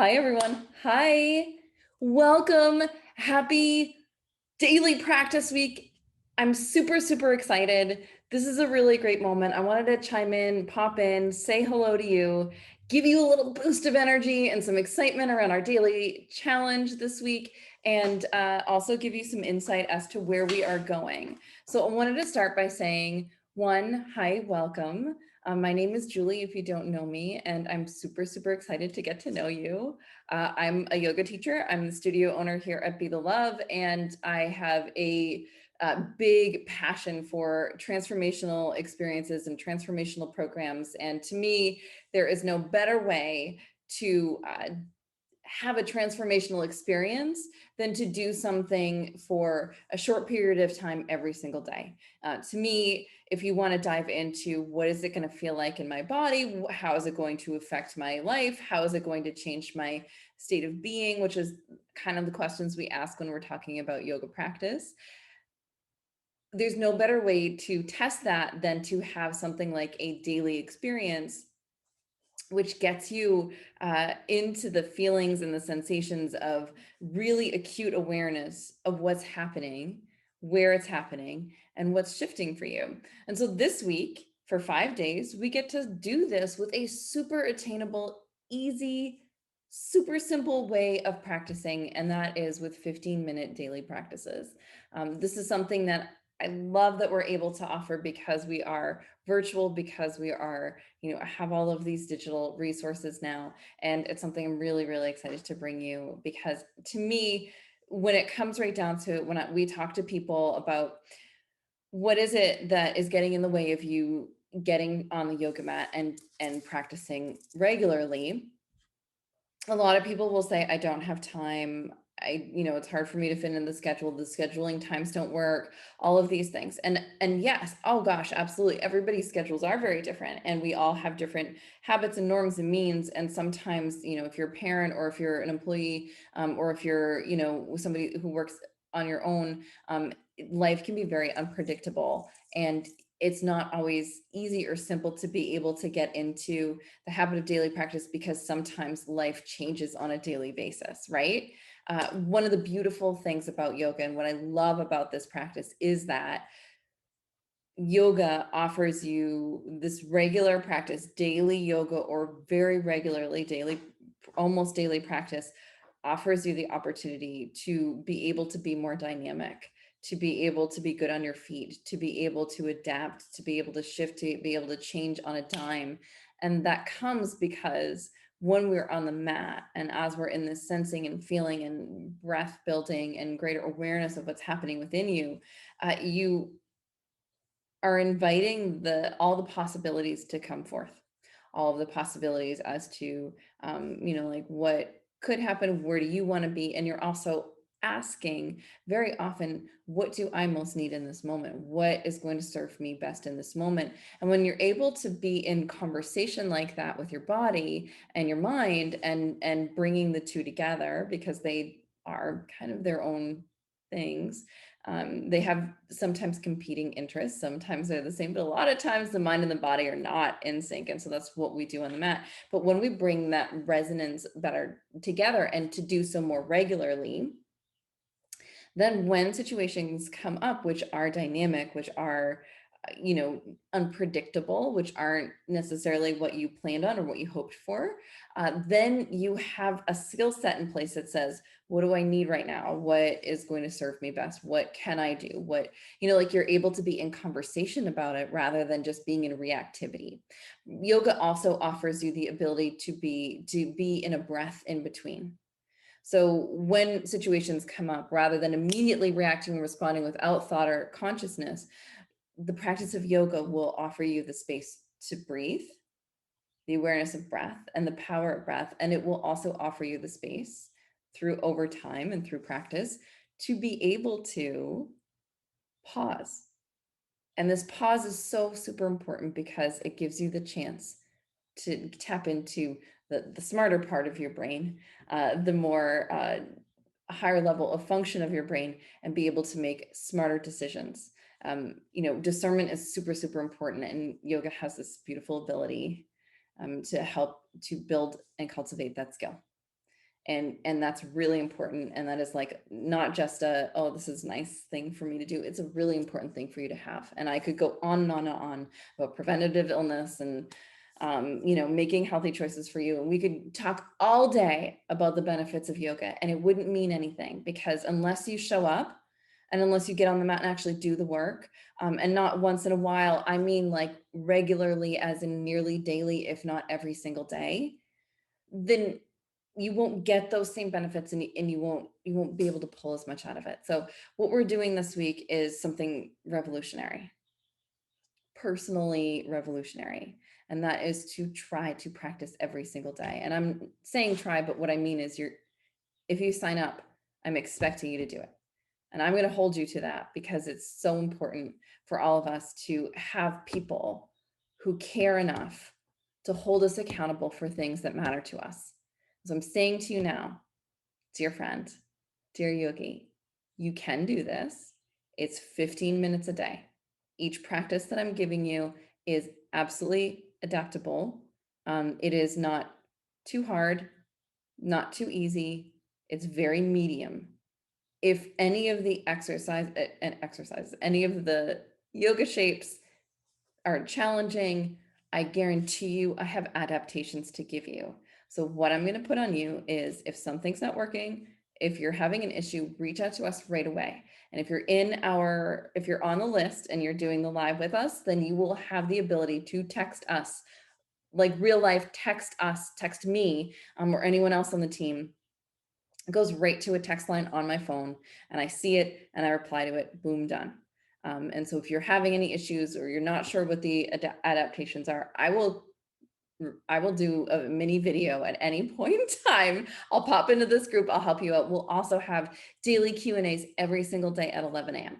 Hi, everyone. Hi. Welcome. Happy daily practice week. I'm super excited. This is a really great moment. I wanted to chime in, pop in, say hello to you, give you a little boost of energy and some excitement around our daily challenge this week, and also give you some insight as to where we are going. So I wanted to start by saying, one, hi, welcome. My name is Julie, if you don't know me, and I'm super excited to get to know you. I'm a yoga teacher. I'm the studio owner here at Be the Love, and I have a big passion for transformational experiences and transformational programs. And to me, there is no better way to have a transformational experience than to do something for a short period of time every single day. To me, if you want to dive into what is it going to feel like in my body, how is it going to affect my life, how is it going to change my state of being, which is kind of the questions we ask when we're talking about yoga practice. There's no better way to test that than to have something like a daily experience, which gets you into the feelings and the sensations of really acute awareness of what's happening, where it's happening, and what's shifting for you. And so this week, for 5 days, we get to do this with a super attainable, easy, super simple way of practicing, and that is with 15-minute daily practices. This is something that I love that we're able to offer because we are virtual, because we are, have all of these digital resources now. And it's something I'm really excited to bring you, because to me, when it comes right down to it, we talk to people about what is it that is getting in the way of you getting on the yoga mat and practicing regularly, a lot of people will say, I don't have time. It's hard for me to fit in the schedule. The scheduling times don't work, all of these things. And yes, oh gosh, absolutely. Everybody's schedules are very different, and we all have different habits and norms and means. And sometimes, if you're a parent, or if you're an employee, or if you're, somebody who works on your own, life can be very unpredictable. And it's not always easy or simple to be able to get into the habit of daily practice, because sometimes life changes on a daily basis, right? One of the beautiful things about yoga, and what I love about this practice, is that yoga offers you this regular practice, daily yoga, or very regularly daily, almost daily practice, offers you the opportunity to be able to be more dynamic, to be able to be good on your feet, to be able to adapt, to be able to shift, to be able to change on a dime. And that comes because when we're on the mat, and as we're in this sensing and feeling and breath building and greater awareness of what's happening within you, you are inviting all the possibilities to come forth, all of the possibilities as to, like what could happen, where do you want to be? And you're also asking very often, what do I most need in this moment? What is going to serve me best in this moment? And when you're able to be in conversation like that with your body and your mind, and bringing the two together, because they are kind of their own things. They have sometimes competing interests, sometimes they're the same, but a lot of times the mind and the body are not in sync. And so that's what we do on the mat. But when we bring that resonance better together, and to do so more regularly, then when situations come up which are dynamic, which are unpredictable, which aren't necessarily what you planned on or what you hoped for, then you have a skill set in place that says, what do I need right now? What is going to serve me best? What can I do? What, like, you're able to be in conversation about it rather than just being in reactivity. Yoga also offers you the ability to be in a breath in between. So when situations come up, rather than immediately reacting and responding without thought or consciousness, the practice of yoga will offer you the space to breathe, the awareness of breath, and the power of breath. And it will also offer you the space, through over time and through practice, to be able to pause. And this pause is so super important, because it gives you the chance to tap into the smarter part of your brain, the more higher level of function of your brain, and be able to make smarter decisions. Discernment is super important, and yoga has this beautiful ability to help to build and cultivate that skill. And that's really important. And that is like not just a, oh, this is a nice thing for me to do. It's a really important thing for you to have. And I could go on and on and on about preventative illness and making healthy choices for you. And we could talk all day about the benefits of yoga, and it wouldn't mean anything, because unless you show up and unless you get on the mat and actually do the work, and not once in a while, I mean like regularly, as in nearly daily, if not every single day, then you won't get those same benefits, and you won't be able to pull as much out of it. So what we're doing this week is something revolutionary, personally revolutionary. And that is to try to practice every single day. And I'm saying try, but what I mean is if you sign up, I'm expecting you to do it. And I'm going to hold you to that, because it's so important for all of us to have people who care enough to hold us accountable for things that matter to us. So I'm saying to you now, dear friend, dear yogi, you can do this. It's 15 minutes a day. Each practice that I'm giving you is absolutely adaptable. It is not too hard, not too easy. It's very medium. If any of the exercises, any of the yoga shapes are challenging, I guarantee you I have adaptations to give you. So what I'm going to put on you is, if something's not working, if you're having an issue, reach out to us right away. And if you're on the list and you're doing the live with us, then you will have the ability to text us, like real life, text us, text me, or anyone else on the team. It goes right to a text line on my phone, and I see it and I reply to it, boom, done. And so if you're having any issues or you're not sure what the adaptations are, I will do a mini video at any point in time. I'll pop into this group. I'll help you out. We'll also have daily Q&As every single day at 11 a.m.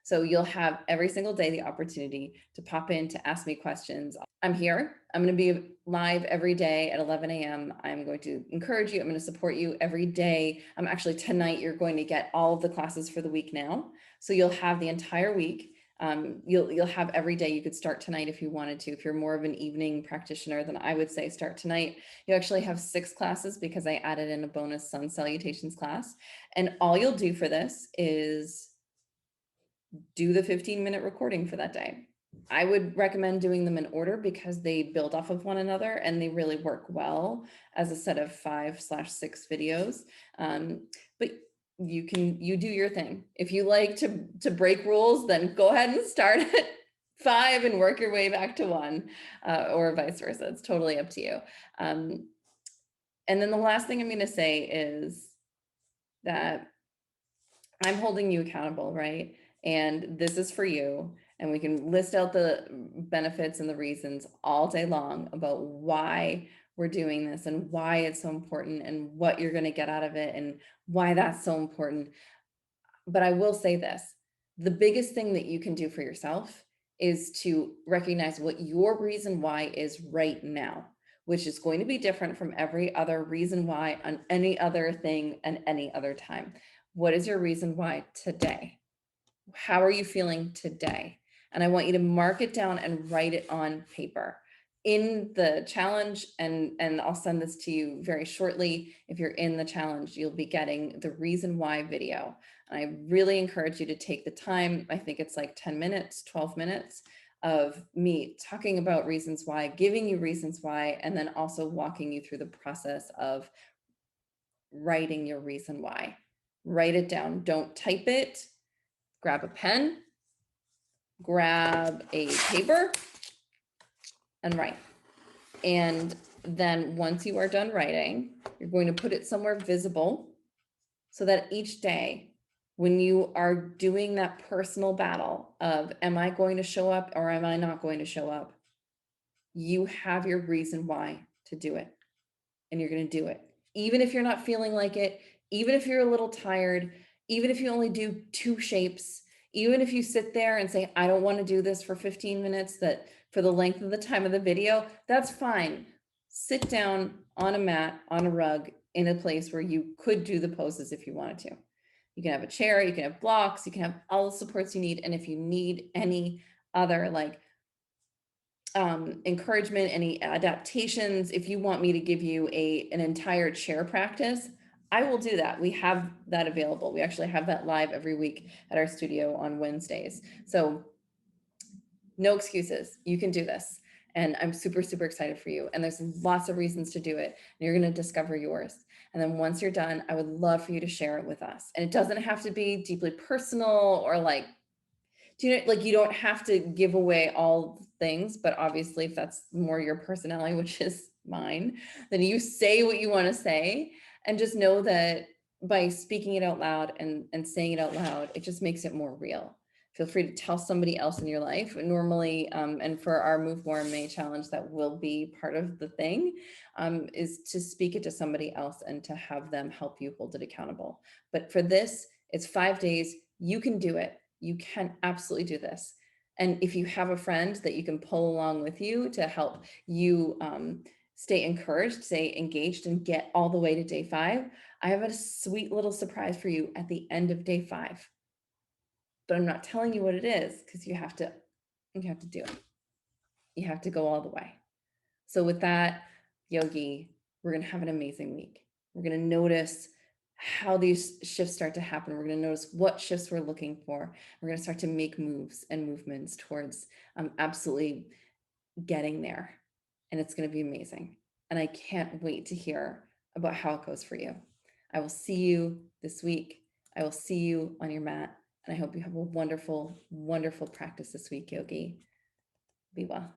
So you'll have every single day the opportunity to pop in to ask me questions. I'm here. I'm going to be live every day at 11 a.m. I'm going to encourage you. I'm going to support you every day. Actually, tonight, you're going to get all of the classes for the week now. So you'll have the entire week. You'll have every day. You could start tonight if you wanted to. If you're more of an evening practitioner, then I would say start tonight. You actually have 6 classes, because I added in a bonus sun salutations class. And all you'll do for this is do the 15-minute recording for that day. I would recommend doing them in order, because they build off of one another and they really work well as a set of 5/6 videos. But you do your thing. If you like to break rules, then go ahead and start at 5 and work your way back to 1, or vice versa. It's totally up to you. And then the last thing I'm going to say is that I'm holding you accountable, right? And this is for you. And we can list out the benefits and the reasons all day long about why we're doing this and why it's so important and what you're going to get out of it and why that's so important. But I will say this, the biggest thing that you can do for yourself is to recognize what your reason why is right now, which is going to be different from every other reason why on any other thing and any other time. What is your reason why today? How are you feeling today? And I want you to mark it down and write it on paper in the challenge. And I'll send this to you very shortly. If you're in the challenge, you'll be getting the reason why video. And I really encourage you to take the time. I think it's like 10 minutes, 12 minutes of me talking about reasons why, giving you reasons why, and then also walking you through the process of writing your reason why. Write it down. Don't type it. Grab a pen, grab a paper, and write. And then once you are done writing, you're going to put it somewhere visible, so that each day when you are doing that personal battle of, am I going to show up or am I not going to show up? You have your reason why to do it, and you're going to do it. Even if you're not feeling like it, even if you're a little tired, even if you only do 2 shapes, even if you sit there and say, I don't want to do this for 15 minutes, that for the length of the time of the video, that's fine. Sit down on a mat, on a rug, in a place where you could do the poses if you wanted to. You can have a chair, you can have blocks, you can have all the supports you need. And if you need any other encouragement, any adaptations, if you want me to give you an entire chair practice, I will do that. We have that available. We actually have that live every week at our studio on Wednesdays. So no excuses. You can do this. And I'm super, super excited for you. And there's lots of reasons to do it. And you're going to discover yours. And then once you're done, I would love for you to share it with us. And it doesn't have to be deeply personal or like, do you know, like you don't have to give away all things, but obviously if that's more your personality, which is mine, then you say what you want to say and just know that by speaking it out loud and saying it out loud, it just makes it more real. Feel free to tell somebody else in your life. Normally, and for our Move More in May challenge, that will be part of the thing, is to speak it to somebody else and to have them help you hold it accountable. But for this, it's 5 days. You can do it. You can absolutely do this. And if you have a friend that you can pull along with you to help you stay encouraged, stay engaged, and get all the way to day 5, I have a sweet little surprise for you at the end of day 5. But I'm not telling you what it is because you have to do it. You have to go all the way. So with that, Yogi, we're going to have an amazing week. We're going to notice how these shifts start to happen. We're going to notice what shifts we're looking for. We're going to start to make moves and movements towards absolutely getting there. And it's going to be amazing. And I can't wait to hear about how it goes for you. I will see you this week. I will see you on your mat. And I hope you have a wonderful, wonderful practice this week, Yogi. Be well.